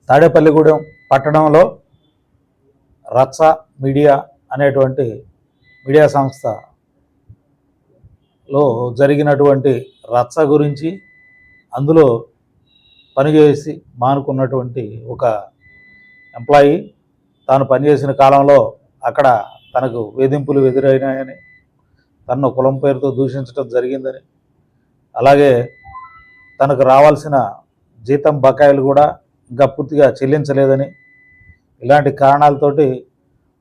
తాడేపల్లిగూడెం పట్టణంలో రచ్చ మీడియా అనేటువంటి మీడియా సంస్థలో జరిగినటువంటి రచ్చ గురించి, అందులో పనిచేసి మానుకున్నటువంటి ఒక ఎంప్లాయీ తాను పనిచేసిన కాలంలో అక్కడ తనకు వేధింపులు ఎదురైనాయని, తనను కులం పేరుతో దూషించడం జరిగిందని, అలాగే తనకు రావాల్సిన జీతం బకాయిలు కూడా ఇంకా పూర్తిగా చెల్లించలేదని, ఇలాంటి కారణాలతోటి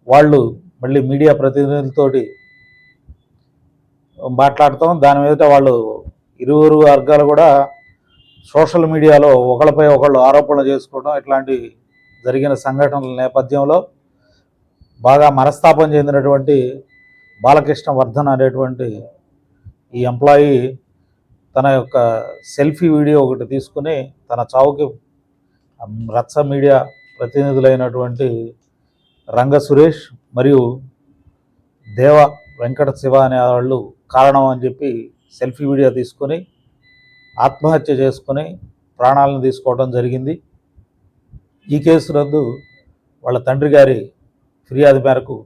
వాళ్ళు మళ్ళీ మీడియా ప్రతినిధులతోటి మాట్లాడటం, దాని మీద వాళ్ళు ఇరువురు వర్గాలు కూడా సోషల్ మీడియాలో ఒకళ్ళపై ఒకళ్ళు ఆరోపణలు చేసుకోవడం, ఇట్లాంటి జరిగిన సంఘటనల నేపథ్యంలో బాగా మనస్తాపం చెందినటువంటి బాలకృష్ణ వర్ధన్ అనేటువంటి ఈ ఎంప్లాయీ తన యొక్క సెల్ఫీ వీడియో ఒకటి తీసుకుని తన చావుకి రచ్చ మీడియా ప్రతినిధులైనటువంటి రంగ సురేష్ మరియు దేవ వెంకట శివ అనే వాళ్ళు కారణం అని చెప్పి సెల్ఫీ వీడియో తీసుకొని ఆత్మహత్య చేసుకొని ప్రాణాలను తీసుకోవడం జరిగింది. ఈ కేసు నందు వాళ్ళ తండ్రి గారి ఫిర్యాదు మేరకు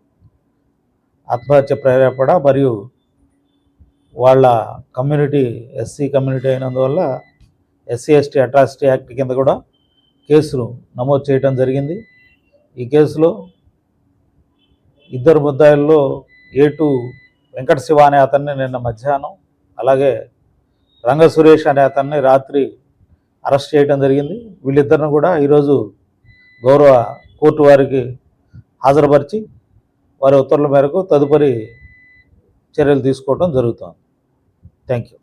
ఆత్మహత్య ప్రేరేపణ మరియు వాళ్ళ కమ్యూనిటీ ఎస్సీ కమ్యూనిటీ అయినందువల్ల ఎస్సీ ఎస్టీ అట్రాసిటీ యాక్ట్ కింద కూడా కేసును నమోదు చేయడం జరిగింది. ఈ కేసులో ఇద్దరు ముద్దాయిల్లో A2 వెంకట శివ అనే అతన్ని నిన్న మధ్యాహ్నం, అలాగే రంగ సురేష్ అనే అతన్ని రాత్రి అరెస్ట్ చేయడం జరిగింది. వీళ్ళిద్దరిని కూడా ఈరోజు గౌరవ కోర్టు వారికి హాజరుపరిచి వారి ఉత్తర్వుల మేరకు తదుపరి చర్యలు తీసుకోవడం జరుగుతుంది. Thank you.